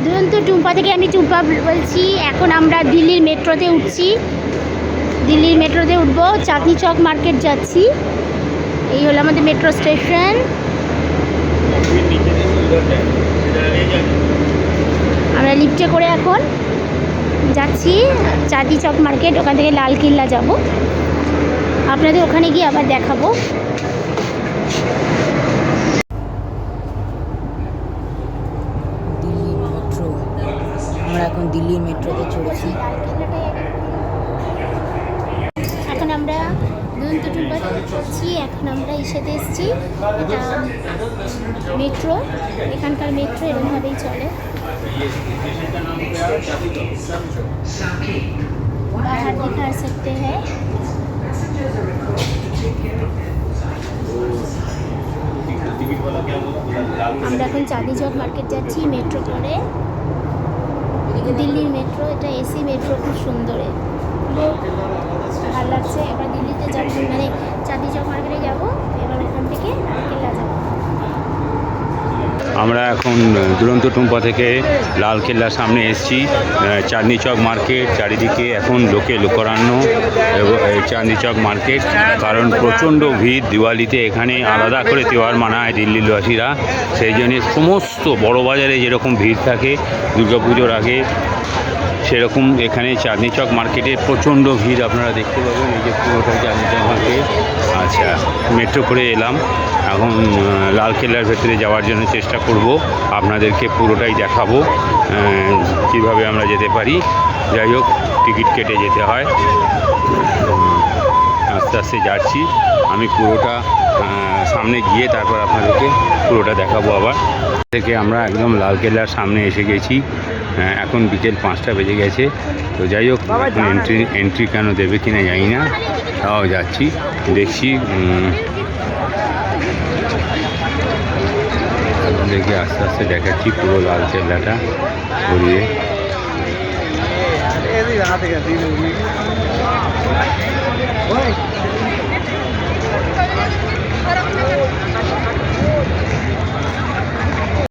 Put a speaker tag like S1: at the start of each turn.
S1: দুরন্ত টুম্পা থেকে আমি টুম্পা বলছি। এখন আমরা দিল্লির মেট্রোতে উঠছি। দিল্লির মেট্রোতে উঠবো, চাঁদনি চক মার্কেট যাচ্ছি। এই হলো আমাদের মেট্রো স্টেশন। আমরা লিফটে করে এখন যাচ্ছি চাঁদনি চক মার্কেট, ওখান থেকে লালকেল্লা যাব। আপনাদের ওখানে গিয়ে আবার দেখাবো।
S2: দিল্লির মেট্রো, আমরা এখন দিল্লির মেট্রোতে চড়েছি।
S1: এখন আমরা দুরন্ত টুম্পা যাচ্ছি। এখন আমরা ইসেতে এসেছি, এটা মেট্রো। এখানকার মেট্রো এরকমভাবেই চলে। बाहर दिखा सकते हैं। আমরা এখন চাঁদনি চক মার্কেট যাচ্ছি মেট্রো করে। দিল্লির মেট্রো, এটা এসি মেট্রো, খুব সুন্দর, ভালো লাগছে। এবার দিল্লিতে যাবো, মানে চাঁদনি চক মার্কেটে যাবো। এবার ওখান থেকে লালকেল্লা যাবো।
S3: আমরা এখন দুরন্ত টুম্পা থেকে লালকেল্লার সামনে এসেছি। চাঁদনি চক মার্কেট, চারিদিকে এখন লোকে লোকারণ্য এবং চাঁদনি চক মার্কেট, কারণ প্রচণ্ড ভিড়। দিওয়ালিতে এখানে আলাদা করে তিওয়ার মানায় দিল্লিবাসীরা, সেই জন্যে সমস্ত বড় বাজারে যেরকম ভিড় থাকে দুর্গাপুজোর আগে, সেরকম এখানে চাঁদনি চক মার্কেটে প্রচণ্ড ভিড় আপনারা দেখতে পাবেন। এই যে পুরোটা চাঁদনি চক মার্কেট। আচ্ছা, মেট্রো করে এলাম, এখন লালকেল্লার ভেতরে যাওয়ার জন্য চেষ্টা করব, আপনাদেরকে পুরোটাই দেখাবো কিভাবে আমরা যেতে পারি। যাই হোক, টিকিট কেটে যেতে হয়। আস্তে আস্তে যাচ্ছি আমি, পুরোটা সামনে গিয়ে তারপর আপনাদেরকে পুরোটা দেখাবো। আবার থেকে আমরা একদম লালকেল্লার সামনে এসে গেছি। এখন বিকেল 5টা বেজে গেছে। তো যাই হোক, এখন এন্ট্রি কেন দেবে কিনা জানি না, তাও যাচ্ছি, দেখছি। আপনাদেরকে আস্তে আস্তে দেখাচ্ছি পুরো লালকেল্লাটা ঘুরিয়ে।